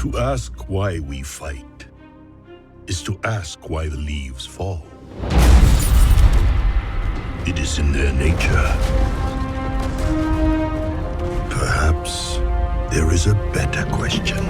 To ask why we fight is to ask why the leaves fall. It is in their nature. Perhaps there is a better question.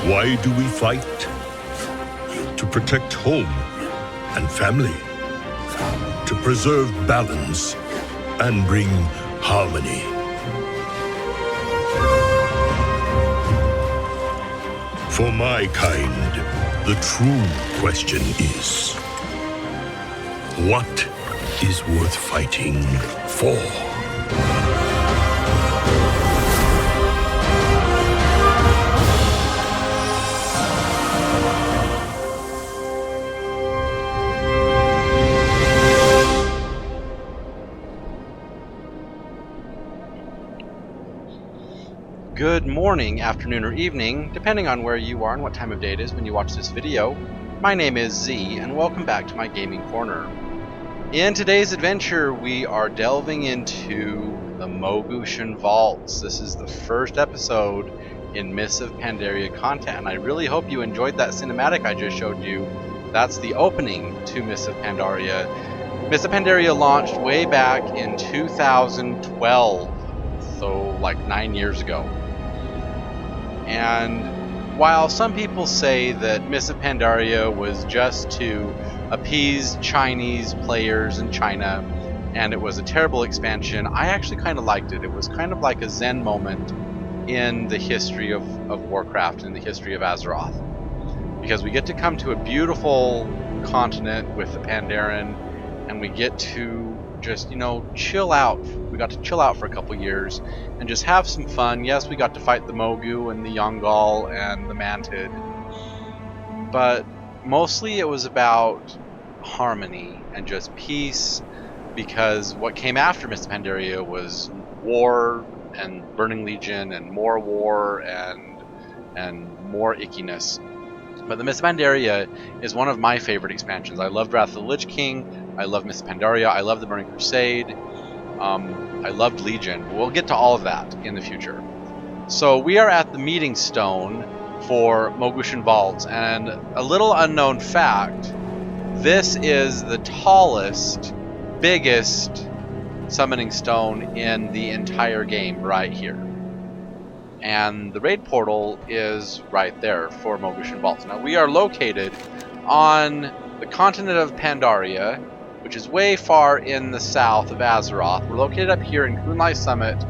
Why do we fight? To protect home and family. To preserve balance and bring harmony. For my kind, the true question is, what is worth fighting for? Good morning, afternoon, or evening, depending on where you are and what time of day it is when you watch this video. My name is Z, and welcome back to my gaming corner. In today's adventure, we are delving into the Mogu'shan Vaults. This is the first episode in Mists of Pandaria content, and I really hope you enjoyed that cinematic I just showed you. That's the opening to Mists of Pandaria. Mists of Pandaria launched way back in 2012, so like 9 years ago. And while some people say that Mists of Pandaria was just to appease Chinese players in China, and it was a terrible expansion, I actually kind of liked it. It was kind of like a Zen moment in the history of Warcraft and the history of Azeroth. Because we get to come to a beautiful continent with the Pandaren, and we get to just, chill out. We got to chill out for a couple years and just have some fun. Yes, we got to fight the Mogu and the Yongal and the Mantid, but mostly it was about harmony and just peace, because what came after Mists of Pandaria was war and Burning Legion and more war and more ickiness. But the Mists of Pandaria is one of my favorite expansions. I loved Wrath of the Lich King. I love Mists of Pandaria. I love the Burning Crusade. I loved Legion. We'll get to all of that in the future. So we are at the meeting stone for Mogu'shan Vaults, and a little unknown fact, this is the tallest, biggest summoning stone in the entire game right here. And the raid portal is right there for Mogu'shan Vaults. Now we are located on the continent of Pandaria, which is way far in the south of Azeroth. We're located up here in Kunlai Summit.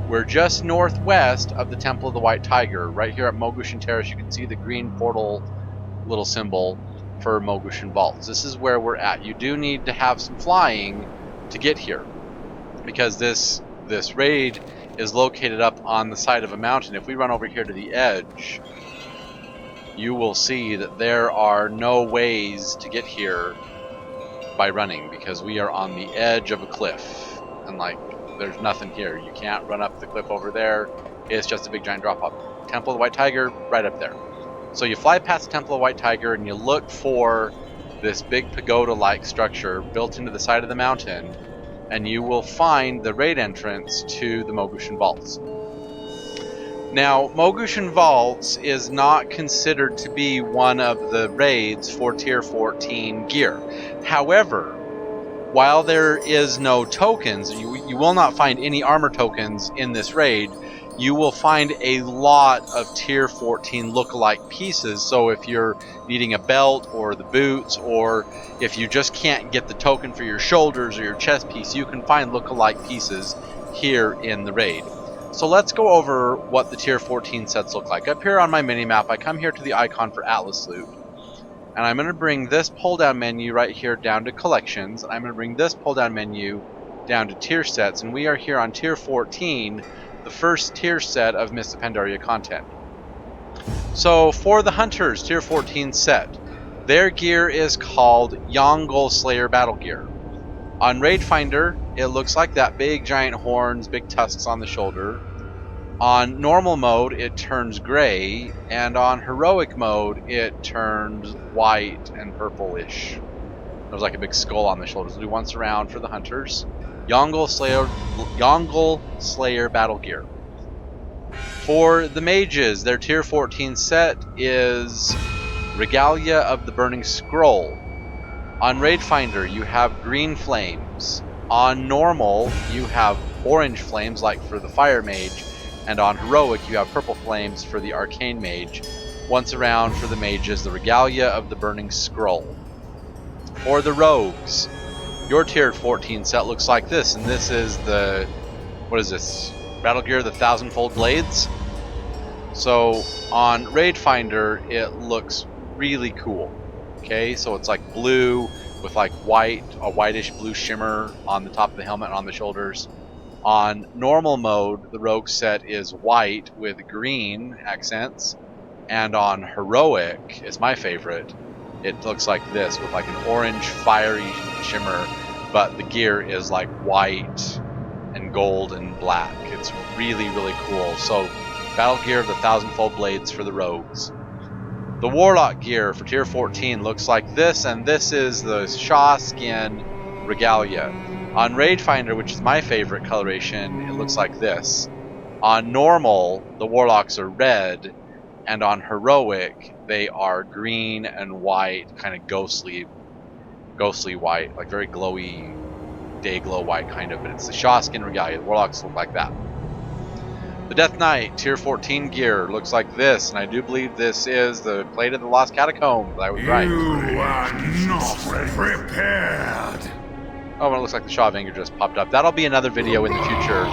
We're just northwest of the Temple of the White Tiger. Right here at Mogu'shan Terrace, you can see the green portal little symbol for Mogu'shan Vaults. This is where we're at. You do need to have some flying to get here, because this raid is located up on the side of a mountain. If we run over here to the edge, you will see that there are no ways to get here by running, because we are on the edge of a cliff, and like there's nothing here. You can't run up the cliff over there. It's just a big giant drop off. Temple of the White Tiger right up there. So you fly past the Temple of the White Tiger and you look for this big pagoda-like structure built into the side of the mountain, and you will find the raid entrance to the Mogu'shan Vaults. Now, Mogu'shan Vaults is not considered to be one of the raids for Tier 14 gear. However, while there is no tokens, you will not find any armor tokens in this raid, you will find a lot of Tier 14 lookalike pieces. So if you're needing a belt or the boots, or if you just can't get the token for your shoulders or your chest piece, you can find lookalike pieces here in the raid. So let's go over what the Tier 14 sets look like. Up here on my minimap, I come here to the icon for Atlas Loot. And I'm going to bring this pull-down menu right here down to Collections. I'm going to bring this pull-down menu down to Tier Sets. And we are here on Tier 14, the first tier set of Mists of Pandaria content. So for the Hunters Tier 14 set, their gear is called Yongol Slayer Battle Gear. On Raid Finder, it looks like that. Big giant horns, big tusks on the shoulder. On normal mode, it turns gray, and on heroic mode, it turns white and purplish. There's like a big skull on the shoulders. We'll do once around for the Hunters. Yongol Slayer Battle Gear. For the Mages, their Tier 14 set is Regalia of the Burning Scroll. On Raid Finder, you have green flames. On normal, you have orange flames like for the Fire Mage. And on Heroic, you have purple flames for the Arcane Mage. Once around for the Mages, the Regalia of the Burning Scroll. For the Rogues, your Tier 14 set looks like this, and this is the, what is this? Battle Gear, the Thousandfold Blades. So on Raid Finder, it looks really cool. Okay, so it's like blue with like white, a whitish blue shimmer on the top of the helmet and on the shoulders. On normal mode, the rogue set is white with green accents, and on heroic, is my favorite, it looks like this with like an orange fiery shimmer, but the gear is like white and gold and black. It's really, really cool. So Battle Gear of the Thousandfold Blades for the rogues. The Warlock gear for Tier 14 looks like this, and this is the Shaw Skin Regalia. On Raid Finder, which is my favorite coloration, it looks like this. On normal, the Warlocks are red, and on Heroic, they are green and white, kind of ghostly white, like very glowy, day glow white kind of, but it's the Shaw Skin Regalia. The Warlocks look like that. The Death Knight Tier 14 gear looks like this, and I do believe this is the Plate of the Lost Catacombs. I was right. You are not prepared. Oh, and it looks like the Shaw of Anger just popped up. That'll be another video in the future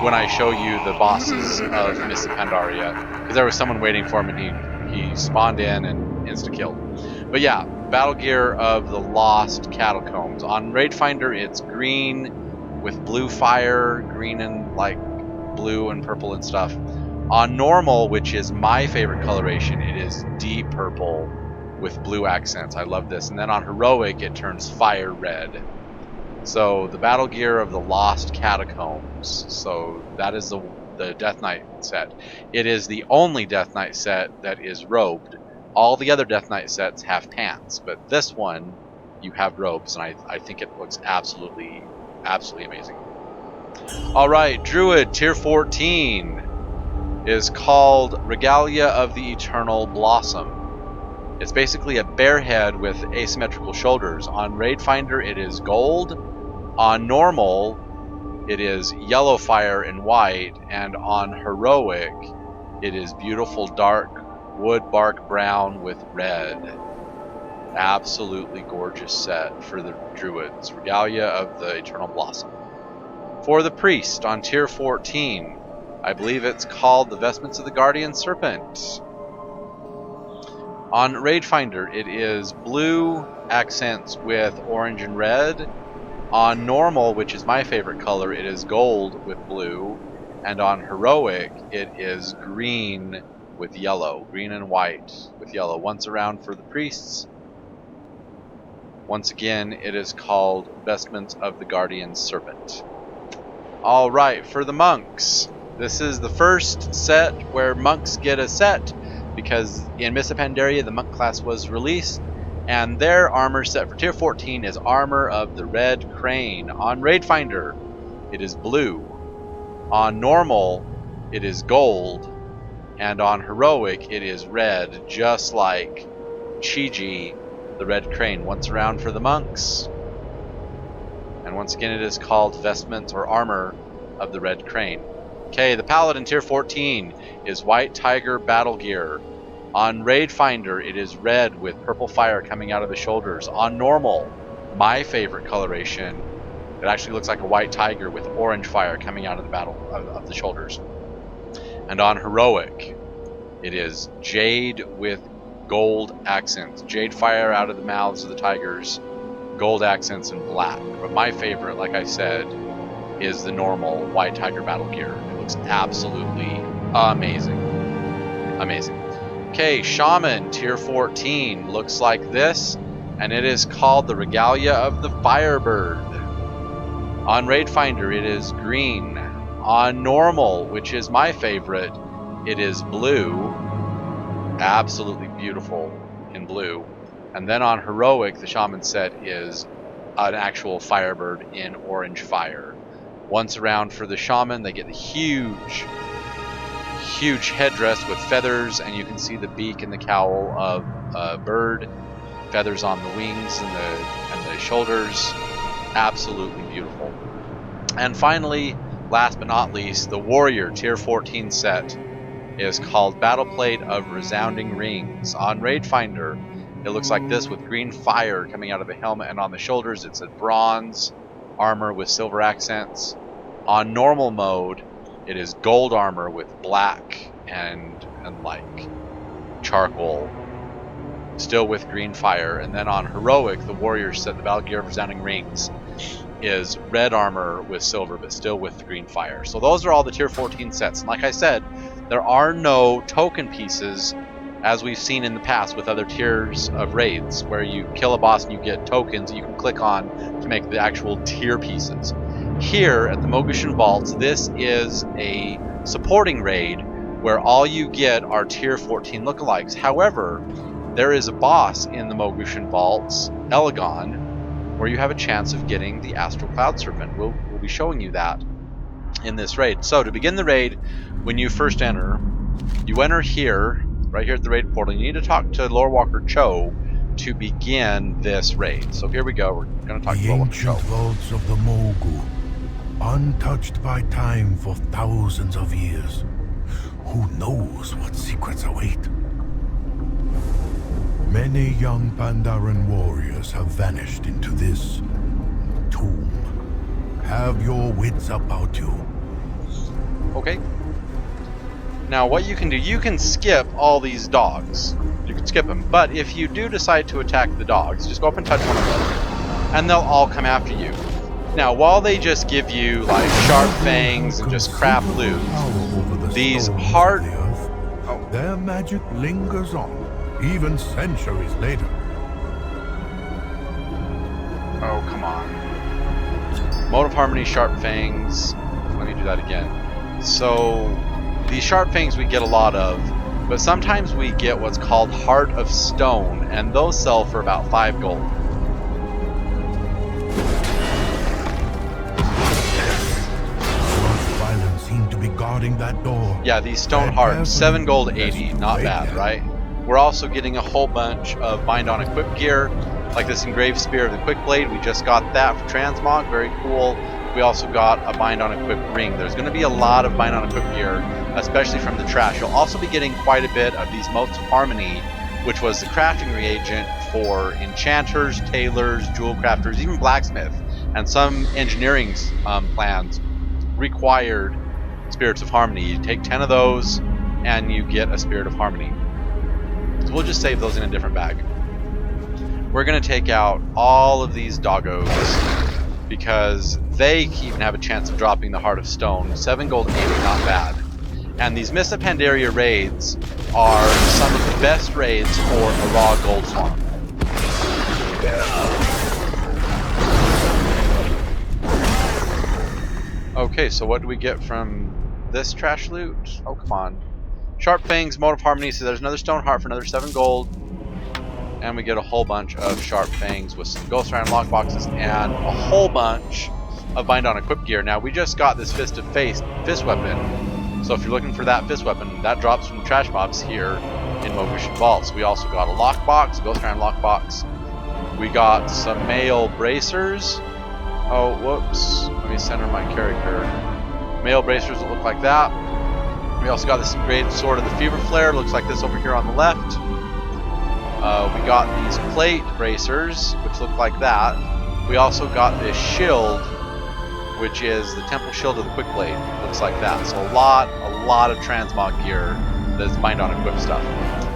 when I show you the bosses of Mists of Pandaria, because there was someone waiting for him and he spawned in and insta-killed. But yeah, Battle Gear of the Lost Catacombs. On Raid Finder, it's green with blue fire, green and like blue and purple and stuff. On normal, which is my favorite coloration, it is deep purple with blue accents. I love this. And then on heroic, it turns fire red. So the Battle Gear of the Lost Catacombs. So that is the Death Knight set. It is the only Death Knight set that is robed. All the other Death Knight sets have pants, but this one, you have robes, and I think it looks absolutely amazing. Alright, Druid Tier 14 is called Regalia of the Eternal Blossom. It's basically a bear head with asymmetrical shoulders. On Raid Finder, it is gold. On normal, it is yellow fire and white. And on heroic, it is beautiful dark wood bark brown with red. Absolutely gorgeous set for the druids. Regalia of the Eternal Blossom. For the priest on Tier 14, I believe it's called the Vestments of the Guardian Serpent. On Raid Finder, it is blue accents with orange and red. On normal, which is my favorite color, it is gold with blue. And on heroic, it is green with yellow. Green and white with yellow. Once around for the priests. Once again, it is called Vestments of the Guardian Serpent. Alright, for the monks. This is the first set where monks get a set, because in Mists of Pandaria the monk class was released, and their armor set for Tier 14 is Armor of the Red Crane. On Raid Finder, it is blue. On normal, it is gold. And on heroic, it is red, just like Chiji, the Red Crane. Once around for the monks. And once again, it is called Vestments or Armor of the Red Crane. Okay, the Paladin Tier 14 is White Tiger Battle Gear. On Raid Finder, it is red with purple fire coming out of the shoulders. On normal, my favorite coloration, it actually looks like a white tiger with orange fire coming out of the of the shoulders. And on heroic, it is jade with gold accents. Jade fire out of the mouths of the tigers, gold accents and black. But my favorite, like I said, is the normal white tiger battle gear. It looks absolutely amazing. Amazing. Okay, Shaman Tier 14 looks like this, and it is called the Regalia of the Firebird. On Raid Finder, it is green. On normal, which is my favorite, it is blue. Absolutely beautiful in blue. And then on heroic, the Shaman set is an actual Firebird in orange fire. Once around for the Shaman, they get the huge headdress with feathers, and you can see the beak and the cowl of a bird, feathers on the wings and the shoulders. Absolutely beautiful. And finally, last but not least, the Warrior Tier 14 set is called Battleplate of Resounding Rings. On Raid Finder, it looks like this with green fire coming out of the helmet, and on the shoulders it's a bronze armor with silver accents. On normal mode, it is gold armor with black and like charcoal, still with green fire. And then on heroic, the warrior set, the Battle Gear of Resounding Rings, is red armor with silver, but still with green fire. So those are all the Tier 14 sets. And like I said, there are no token pieces as we've seen in the past with other tiers of raids, where you kill a boss and you get tokens that you can click on to make the actual tier pieces. Here at the Mogu'shan Vaults, this is a supporting raid where all you get are Tier 14 lookalikes. However, there is a boss in the Mogu'shan Vaults, Elegon, where you have a chance of getting the Astral Cloud Serpent. We'll be showing you that in this raid. So to begin the raid, when you first enter, you enter here, right here at the raid portal. You need to talk to Lorewalker Cho to begin this raid. So here we go. We're going to talk to Lorewalker Cho. The ancient vaults of the Mogu, untouched by time for thousands of years. Who knows what secrets await? Many young Pandaren warriors have vanished into this tomb. Have your wits about you. Okay. Now what you can do, you can skip all these dogs. You can skip them. But if you do decide to attack the dogs, just go up and touch one of them, and they'll all come after you. Now, while they just give you like sharp fangs and just crap loot, these hard... Oh. Their magic lingers on, even centuries later. Oh, come on. Mode of Harmony, sharp fangs. Let me do that again. So these sharp fangs we get a lot of, but sometimes we get what's called Heart of Stone, and those sell for about 5 gold. Violence seem to be guarding that door. Yeah, these stone hearts, 7 gold 80, not bad, right? We're also getting a whole bunch of bind on equip gear, like this engraved spear of the quick blade. We just got that for transmog, very cool. We also got a bind on equip ring. There's going to be a lot of bind on equip gear, especially from the trash. You'll also be getting quite a bit of these Motes of Harmony, which was the crafting reagent for enchanters, tailors, jewel crafters, even blacksmith, and some engineering plans required Spirits of Harmony. You take 10 of those and you get a Spirit of Harmony. So we'll just save those in a different bag. We're going to take out all of these doggos because they even have a chance of dropping the Heart of Stone. 7 gold 80, not bad. And these Mists of Pandaria raids are some of the best raids for a raw gold farm. Okay, so what do we get from this trash loot? Oh, come on. Sharp Fangs, Mote of Harmony, so there's another Stone Heart for another 7 gold. And we get a whole bunch of Sharp Fangs with some Ghost Iron lock boxes and a whole bunch of Bind on Equip gear. Now, we just got this Fist of Fist weapon, so if you're looking for that Fist weapon, that drops from the trash mobs here in Mogu'shan Vaults. We also got a lockbox, Ghost Iron lockbox. We got some mail bracers. Oh, whoops. Let me center my character. Mail bracers that look like that. We also got this engraved sword of the Fever Flare. Looks like this over here on the left. We got these plate bracers, which look like that. We also got this shield, which is the Temple Shield of the Quick Blade. Looks like that. So a lot of transmog gear that's bind on equip stuff.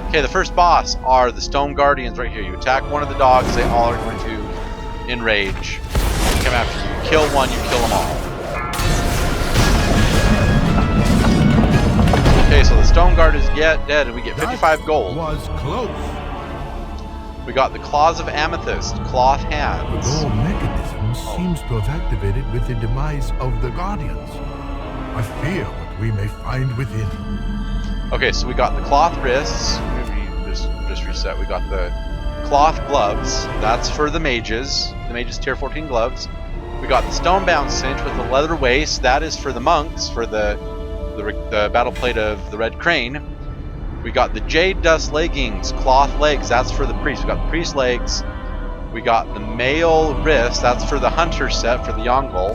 Okay, the first boss are the Stone Guardians right here. You attack one of the dogs, they all are going to enrage. Come after you. You kill one, you kill them all. Okay, so the Stone Guard is dead, and we get 55 gold. Was close. We got the Claws of Amethyst, Cloth Hands. The door mechanism seems to have activated with the demise of the Guardians. I fear what we may find within. Okay, so we got the Cloth Wrists. Maybe just reset. We got the Cloth Gloves. That's for the mages. The mages tier 14 gloves. We got the Stonebound Cinch with the Leather Waist. That is for the monks, for the battle plate of the Red Crane. We got the Jade Dust Leggings, Cloth Legs. That's for the priest. We got the priest legs. We got the Mail Wrist. That's for the hunter set for the Yongle.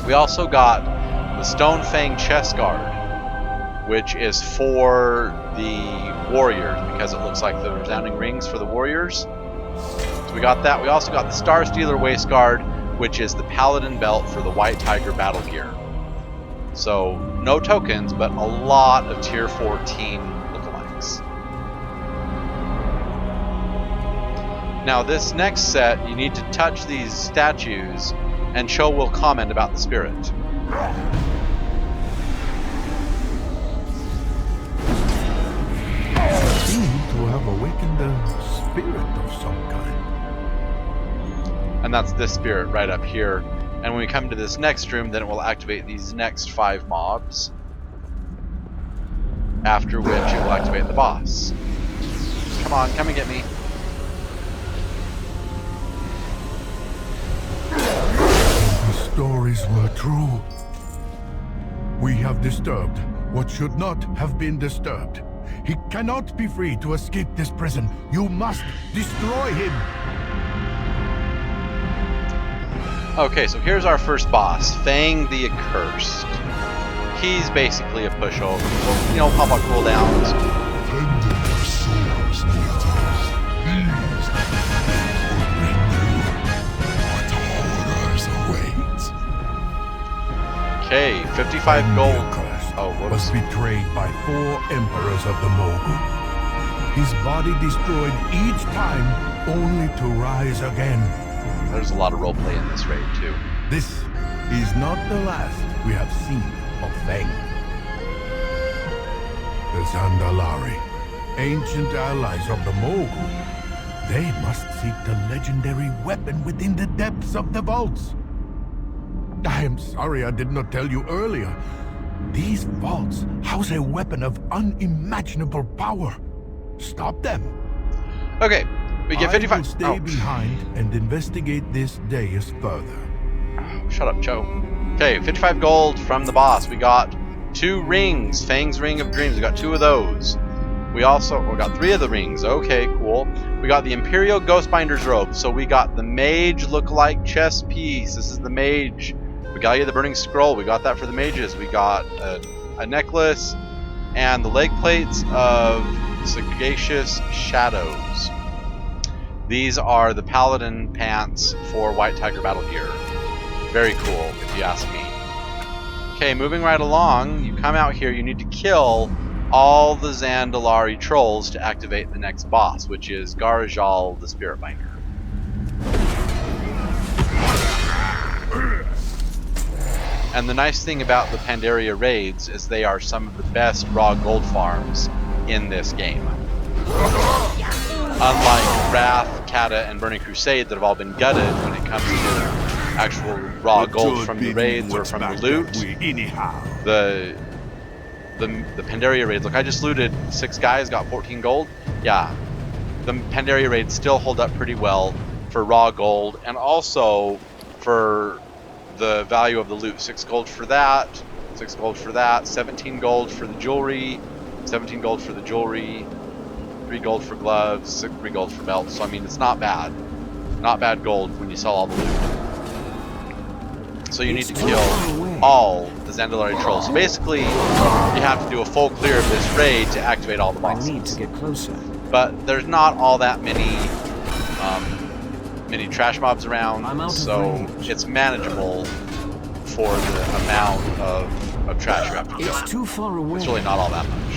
We also got the Stone Fang Chest Guard, which is for the warriors because it looks like the resounding rings for the warriors. So we got that. We also got the Star Stealer Waist Guard, which is the Paladin Belt for the White Tiger battle gear. So no tokens, but a lot of tier 14 lookalikes. Now this next set, you need to touch these statues and Cho will comment about the spirit. Seem to have awakened a spirit of some kind. And that's this spirit right up here. And when we come to this next room, then it will activate these next 5 mobs. After which it will activate the boss. Come on, come and get me. The stories were true. We have disturbed what should not have been disturbed. He cannot be free to escape this prison. You must destroy him. Okay, so here's our first boss, Fang the Accursed. He's basically a pushover. So, you know, pop out cooldowns. Okay, 55 gold. Oh, was whoops. betrayed by 4 emperors of the Mogu. His body destroyed each time, only to rise again. There's a lot of roleplay in this raid, too. This is not the last we have seen of Fang. The Zandalari, ancient allies of the Mogu, they must seek the legendary weapon within the depths of the vaults. I am sorry I did not tell you earlier. These vaults house a weapon of unimaginable power. Stop them. Okay, we get 55. I will stay behind and investigate this dais further. Oh, shut up, Joe. Okay, 55 gold from the boss. We got 2 rings. Fang's Ring of Dreams. We got 2 of those. We got 3 of the rings. Okay, cool. We got the Imperial Ghostbinder's robe. So we got the mage look-alike chess piece. This is the mage. Regalia of the Burning Scroll. We got that for the mages. We got a necklace and the leg plates of Sagacious Shadows. These are the Paladin pants for White Tiger Battle Gear. Very cool, if you ask me. Okay, moving right along, you come out here, you need to kill all the Zandalari trolls to activate the next boss, which is Garajal the Spirit Binder. And the nice thing about the Pandaria raids is they are some of the best raw gold farms in this game. Unlike Wrath, Kata, and Burning Crusade that have all been gutted when it comes to actual raw gold from the raids or from the loot, the Pandaria raids, look, I just looted 6 guys, got 14 gold. Yeah, the Pandaria raids still hold up pretty well for raw gold, and also for the value of the loot. 6 gold for that, 6 gold for that, 17 gold for the jewelry, 17 gold for the jewelry, 3 gold for gloves, 3 gold for belts. So I mean, it's not bad. Not bad gold when you sell all the loot. So you need to kill all the Zandalari trolls. So basically, you have to do a full clear of this raid to activate all the bosses. I need to get closer. But there's not all that many many trash mobs around, so it's manageable for the amount of trash you have to kill. It's too far away. It's really not all that much.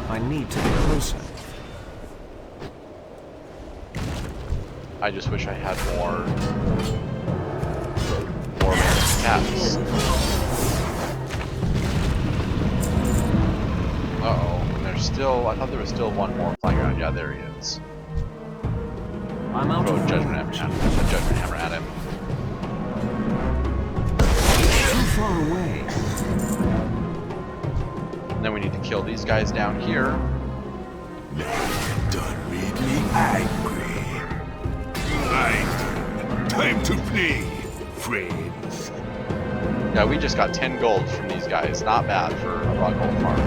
I need to get closer. I just wish I had more cats. Uh-oh, and there's still, I thought there was still one more flying around. Yeah, there he is. I'm out Throw a of judgment hammer at him. Too far away. And then we need to kill these guys down here. Done made me angry. Right. Time to play, friends. Yeah, we just got 10 gold from these guys. Not bad for a raw gold farm.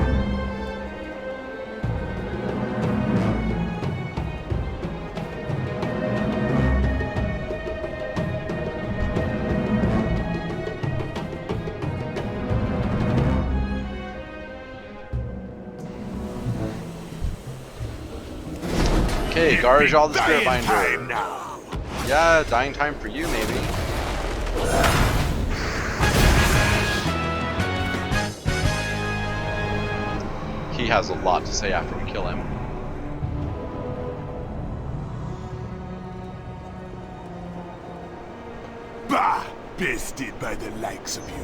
Okay, Garajal the Spirit Binder. Yeah, dying time for you, maybe. He has a lot to say after we kill him. Bah! Bested by the likes of you.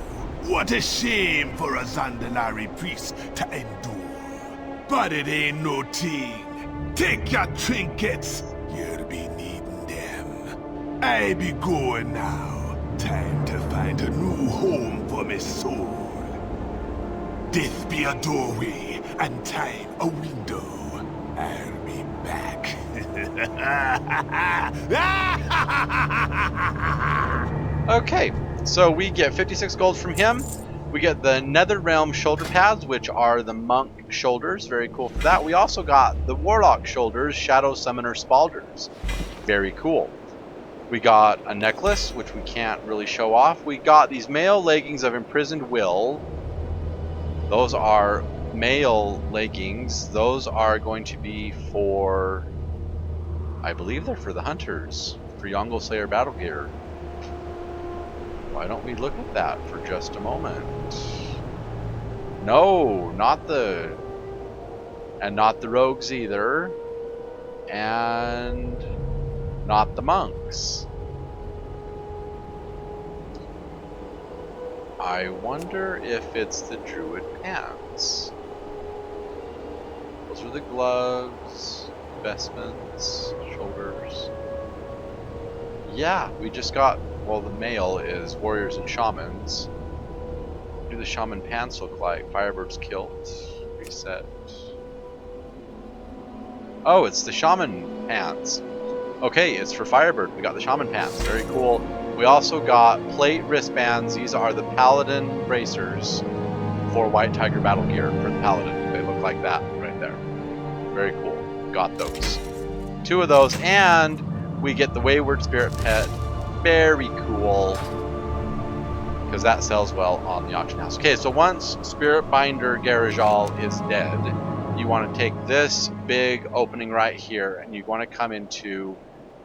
What a shame for a Zandalari priest to endure. But it ain't no thing. Take your trinkets. You'll be needing them. I be going now. Time to find a new home for my soul. Death be a doorway, and time a window. I'll be back. Okay, so we get 56 gold from him. We get the Netherrealm shoulder pads, which are the monk shoulders. Very cool for that. We also got the warlock shoulders, Shadow Summoner Spalders. Very cool. We got a necklace, which we can't really show off. We got these male leggings of Imprisoned Will. Those are male leggings. Those are going to be for, I believe they're for the hunters, for Yongle Slayer battle gear. Why don't we look at that for just a moment? No, not the rogues either, and not the monks. I wonder if it's the druid pants. Those are the gloves, vestments, shoulders. Yeah, we just got, well, the male is warriors and shamans. What do the shaman pants look like? Firebird's kilt. Reset. Oh, it's the shaman pants. Okay, it's for Firebird. We got the shaman pants. Very cool. We also got plate wristbands. These are the paladin bracers for White Tiger battle gear for the paladin. They look like that right there. Very cool. Got those. 2 of those, and we get the Wayward Spirit Pet. Very cool, because that sells well on the auction house. Okay, so once Spirit Binder Garajal is dead, you want to take this big opening right here, and you want to come into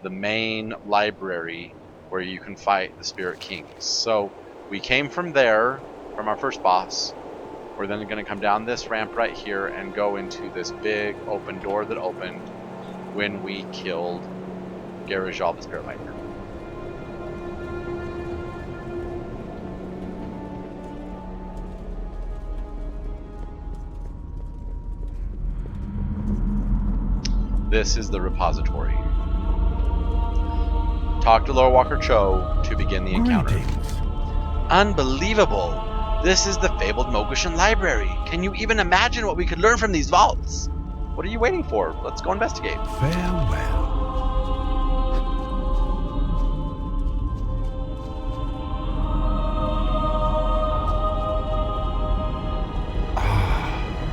the main library where you can fight the Spirit Kings. So we came from there, from our first boss. We're then going to come down this ramp right here and go into this big open door that opened when we killed Garajal the Spirit Binder. This is the repository. Talk to Lord Walker Cho to begin the encounter. Greetings. Unbelievable! This is the fabled Mogu'shan Library. Can you even imagine what we could learn from these vaults? What are you waiting for? Let's go investigate. Farewell.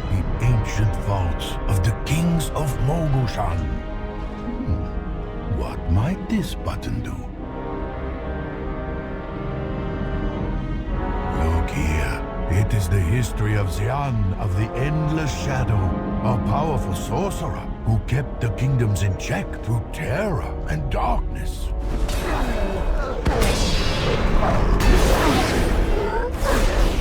The ancient vaults of the kings of Mogu'shan. What might this button do? Look here. It is the history of Xian of the Endless Shadow, a powerful sorcerer who kept the kingdoms in check through terror and darkness.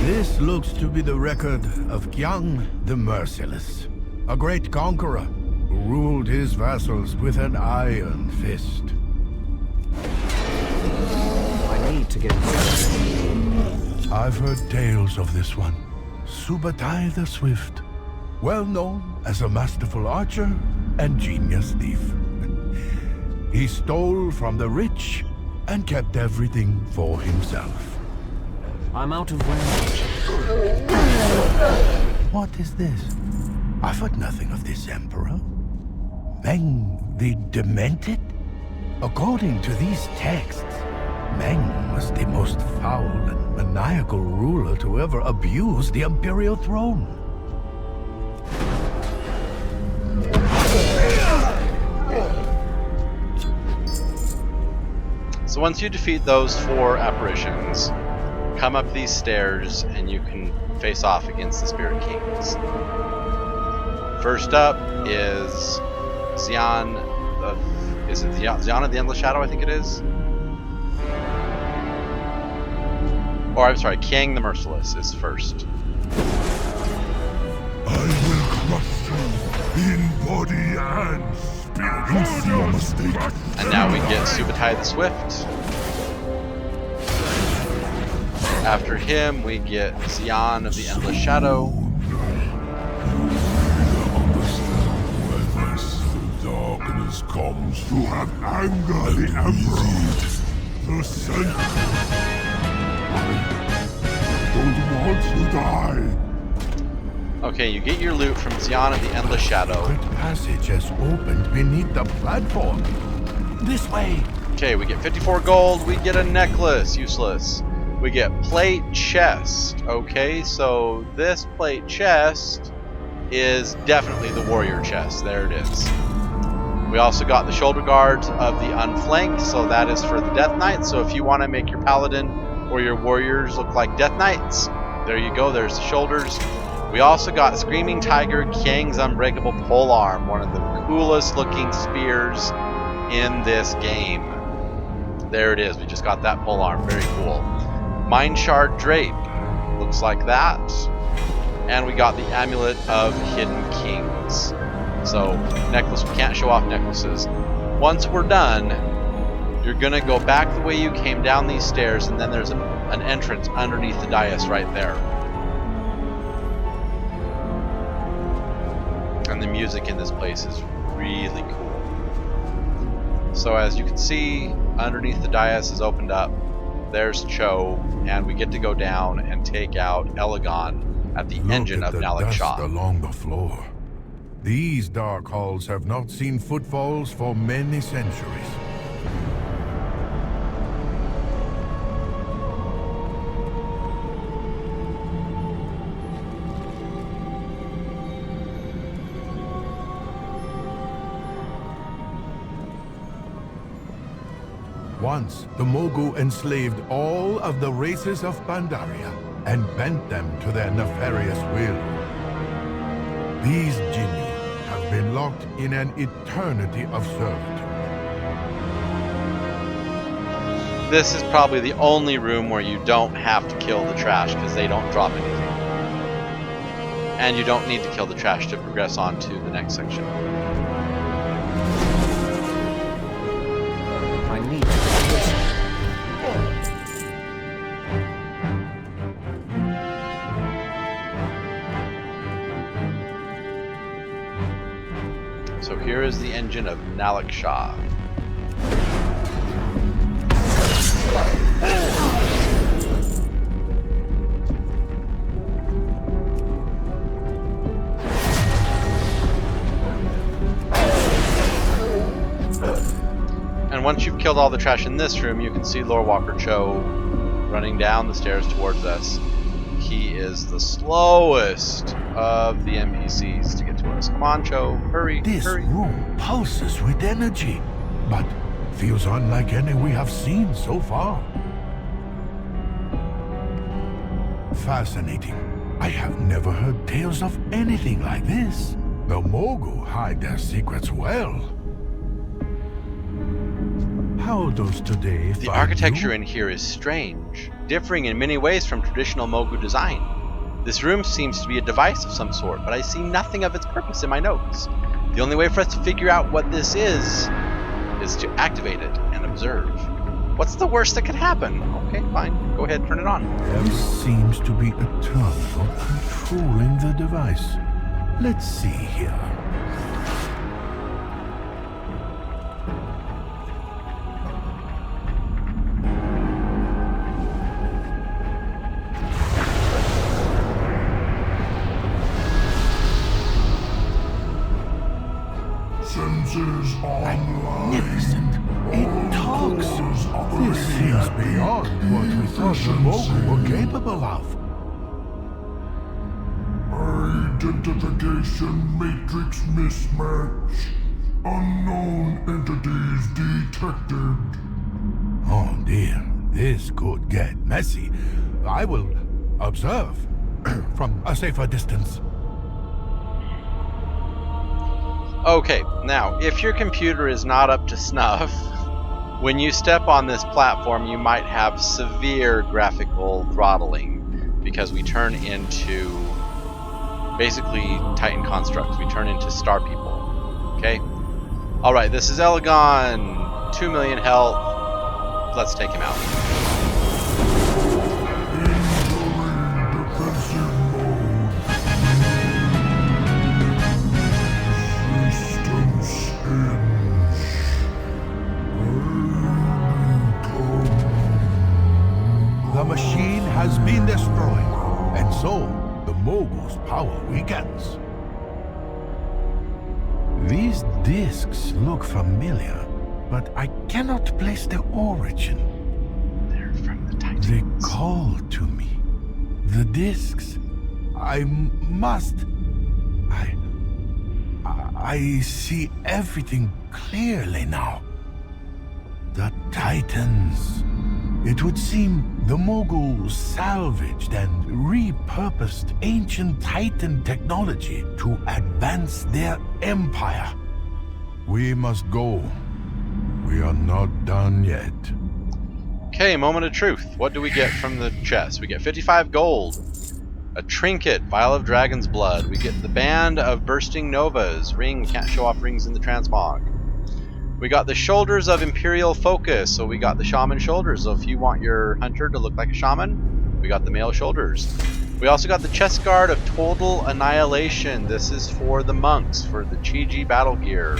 This looks to be the record of Qiang the Merciless, a great conqueror who ruled his vassals with an iron fist. I need to get inside. I've heard tales of this one, Subutai the Swift, well known as a masterful archer and genius thief. He stole from the rich and kept everything for himself. I'm out of range. What is this? I've heard nothing of this emperor. Meng the Demented? According to these texts, Meng was the most foul and maniacal ruler to ever abuse the imperial throne. So once you defeat those 4 apparitions, come up these stairs and you can face off against the Spirit Kings. First up is Xian of... is it Xian of the Endless Shadow, I think it is? Or I'm sorry, Qiang the Merciless is first. I will crush you in body and spirit. You see your mistake. And now we get Subutai the Swift. After him, we get Xian of the Endless Shadow. When this darkness comes to have anger the Emperor, the Sentinel. I don't want to die. Okay, you get your loot from Xian of the Endless Shadow. The passage has opened beneath the platform. This way. Okay, we get 54 gold, we get a necklace, useless. We get plate chest. Okay, so this plate chest is definitely the warrior chest. There it is. We also got the shoulder guards of the unflanked, so that is for the Death Knights. So if you want to make your paladin or your warriors look like Death Knights, there you go, there's the shoulders. We also got Screaming Tiger Qiang's Unbreakable Polearm, one of the coolest looking spears in this game. There it is, we just got that polearm, very cool. Mind Shard Drape, looks like that. And we got the Amulet of Hidden Kings. So, necklace, we can't show off necklaces. Once we're done, you're gonna go back the way you came down these stairs, and then there's an entrance underneath the dais right there. And the music in this place is really cool. So as you can see, underneath the dais is opened up. There's Cho, and we get to go down and take out Elegon at the engine Look of at the Nalek dust Shah. along the floor. These dark halls have not seen footfalls for many centuries. Once, the Mogu enslaved all of the races of Pandaria and bent them to their nefarious will. These Jinni have been locked in an eternity of servitude. This is probably the only room where you don't have to kill the trash because they don't drop anything. And you don't need to kill the trash to progress on to the next section. I need to So here is the engine of Nalek Shah. And once you've killed all the trash in this room, you can see Lore Walker Cho running down the stairs towards us. He is the slowest of the NPCs to get to us. Come on, Cho, hurry, This hurry. room pulses with energy, but feels unlike any we have seen so far. Fascinating. I have never heard tales of anything like this. The Mogu hide their secrets well. How does today The find architecture you? in here is strange, differing in many ways from traditional Mogu design. This room seems to be a device of some sort, but I see nothing of its purpose in my notes. The only way for us to figure out what this is to activate it and observe. What's the worst that could happen? Okay, fine. Go ahead, turn it on. This seems to be a terminal controlling the device. Let's see here. Senses online. Magnificent. It talks. This seems beyond what we thought the Mogu were capable of. Identification matrix mismatch. Unknown entities detected. Oh dear, this could get messy. I will observe from a safer distance. Okay, now, if your computer is not up to snuff, when you step on this platform, you might have severe graphical throttling because we turn into basically Titan constructs. We turn into star people. Okay? Alright, this is Elegon. 2 million health. Let's take him out. Entering defensive mode. Resistance ends. The machine has been destroyed, and so the Mogu's power weakens. These discs look familiar, but I cannot place their origin. They're from the Titans. They call to me. The discs. I see everything clearly now. The Titans. It would seem the Mogu salvaged and repurposed ancient Titan technology to advance their empire. We must go. We are not done yet. Okay, moment of truth. What do we get from the chest? We get 55 gold, a trinket, vial of dragon's blood. We get the band of bursting novas. Ring, can't show off rings in the transmog. We got the shoulders of imperial focus, so we got the shaman shoulders. So if you want your hunter to look like a shaman, we got the male shoulders. We also got the chest guard of total annihilation. This is for the monks, for the Chi-Ji battle gear.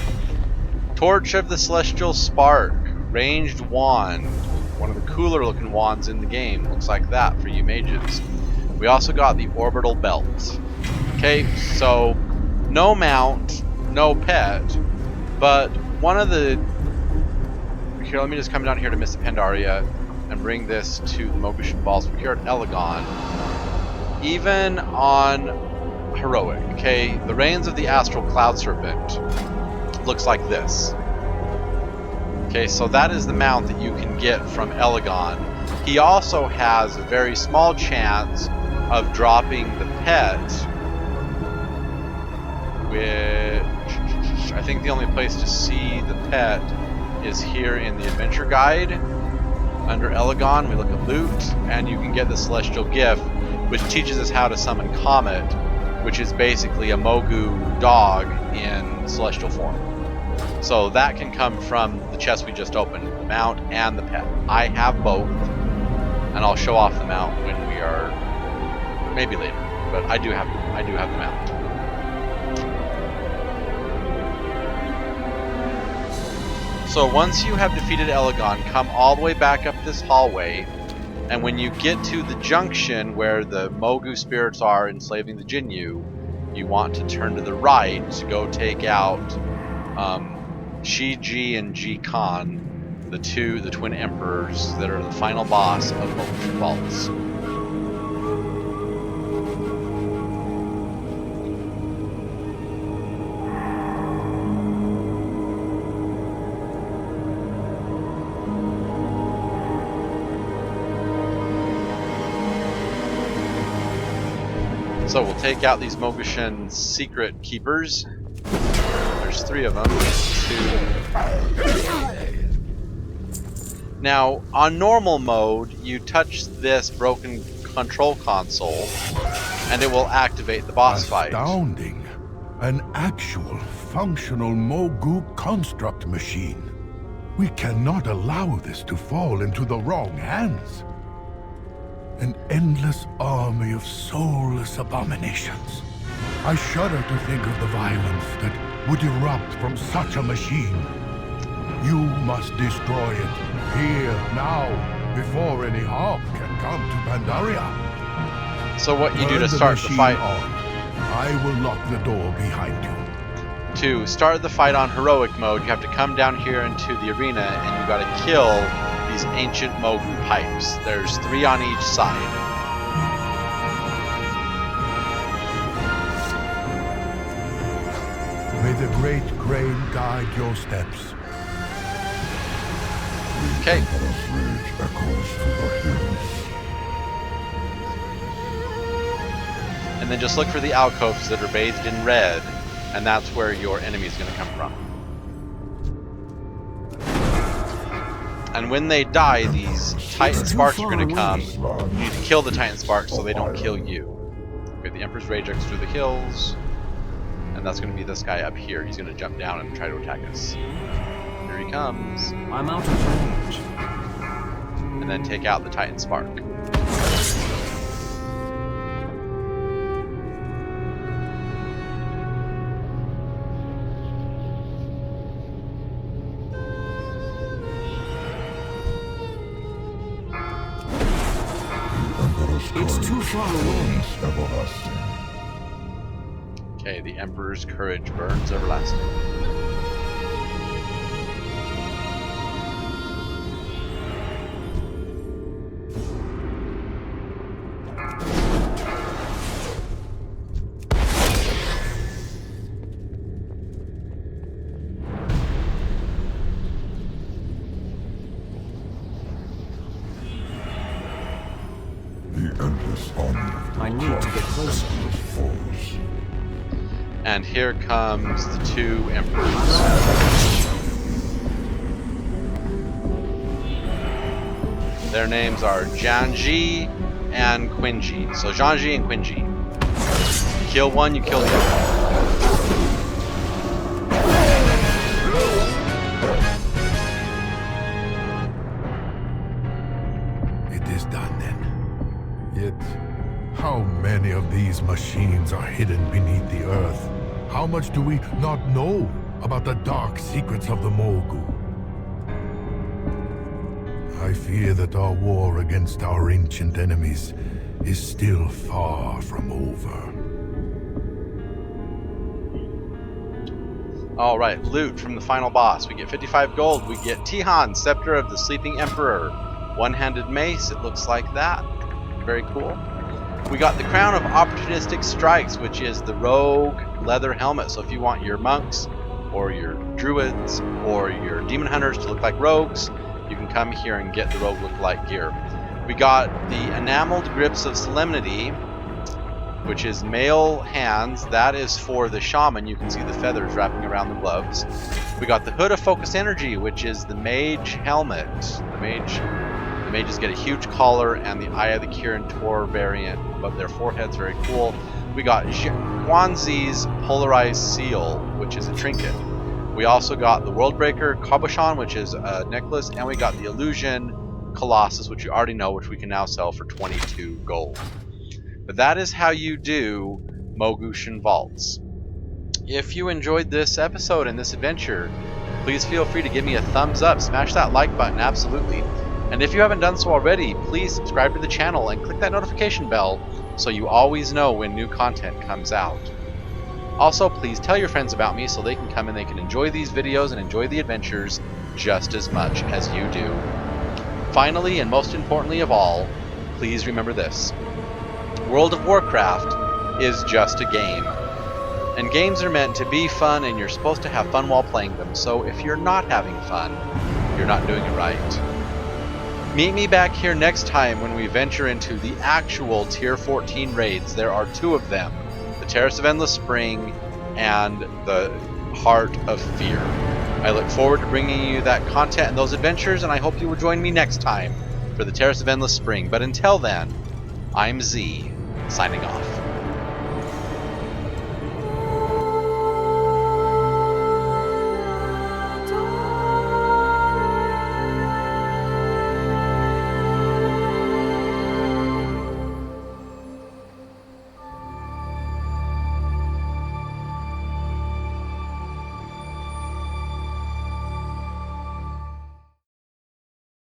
Torch of the celestial spark, ranged wand. one of the cooler looking wands in the game. Looks like that for you mages. We also got the orbital belt. Okay, so no mount, no pet, but one of the... Here, let me just come down here to Miss Pandaria and bring this to the Mogu'shan Vaults. We're here at Elegon. Even on Heroic, okay, the reigns of the Astral Cloud Serpent looks like this. Okay, so that is the mount that you can get from Elegon. He also has a very small chance of dropping the pet, which I think the only place to see the pet is here in the adventure guide. Under Elegon, we look at loot, and you can get the Celestial Gift, which teaches us how to summon Comet, which is basically a Mogu dog in celestial form. So that can come from the chest we just opened, the mount and the pet. I have both, and I'll show off the mount when we are, maybe later, but I do have the mount. So once you have defeated Elegon, come all the way back up this hallway, and when you get to the junction where the Mogu spirits are enslaving the Jinyu, you want to turn to the right to go take out Shi-Ji and Ji-Kan, the twin emperors that are the final boss of Mogu'shan Vaults. So we'll take out these Mogu'shan secret keepers. There's 3 of them. 2. Now, on normal mode, you touch this broken control console, and it will activate the boss fight. Astounding! An actual functional Mogu construct machine. We cannot allow this to fall into the wrong hands. An endless army of soulless abominations. I shudder to think of the violence that would erupt from such a machine. You must destroy it, here, now, before any harm can come to Pandaria. So what you do to start the fight... I will lock the door behind you. To start the fight on Heroic mode, you have to come down here into the arena, and you gotta kill these ancient Mogu pipes. There's 3 on each side. May the great crane guide your steps. Okay. Emperor's rage echoes through the hills. And then just look for the alcoves that are bathed in red, and that's where your enemy is going to come from. And when they die, these Titan Sparks are going to come. You need to kill the Titan Sparks so they don't kill you. Okay, the Emperor's Rage echoes through the hills. And that's going to be this guy up here. He's going to jump down and try to attack us. Here he comes. I'm out of range. And then take out the Titan Spark. It's too far away. Everlasting. Okay, the Emperor's Courage burns everlasting. The endless army of the I need to get closer. foes. And here comes the 2 Emperors. Their names are Janji and Quinji. So Janji and Quinji. You kill one, you kill the other. It is done then. Yet, how many of these machines are hidden beneath the earth? How much do we not know about the dark secrets of the Mogu? I I fear that our war against our ancient enemies is still far from over. Alright, loot from the final boss. We get 55 gold. We get Tihan, Scepter of the Sleeping Emperor. One-handed mace, it looks like that. Very cool. We got the Crown of Opportunistic Strikes, which is the rogue leather helmet. So if you want your monks, or your druids, or your demon hunters to look like rogues, you can come here and get the rogue look-alike gear. We got the Enameled Grips of Solemnity, which is male hands. That is for the shaman. You can see the feathers wrapping around the gloves. We got the Hood of Focus Energy, which is the mage helmet. The mages get a huge collar and the Eye of the Kirin Tor variant above their foreheads. Very cool. We got Guanzi's Polarized Seal, which is a trinket. We also got the Worldbreaker Cabochon, which is a necklace, and we got the Illusion Colossus, which you already know, which we can now sell for 22 gold. But that is how you do Mogu'shan Vaults. If you enjoyed this episode and this adventure, please feel free to give me a thumbs up, smash that like button, absolutely. And if you haven't done so already, please subscribe to the channel and click that notification bell so you always know when new content comes out. Also, please tell your friends about me so they can come and they can enjoy these videos and enjoy the adventures just as much as you do. Finally, and most importantly of all, please remember this. World of Warcraft is just a game. And games are meant to be fun, and you're supposed to have fun while playing them. So if you're not having fun, you're not doing it right. Meet me back here next time when we venture into the actual Tier 14 raids. There are 2 of them. The Terrace of Endless Spring and the Heart of Fear. I look forward to bringing you that content and those adventures, and I hope you will join me next time for the Terrace of Endless Spring. But until then, I'm Z, signing off.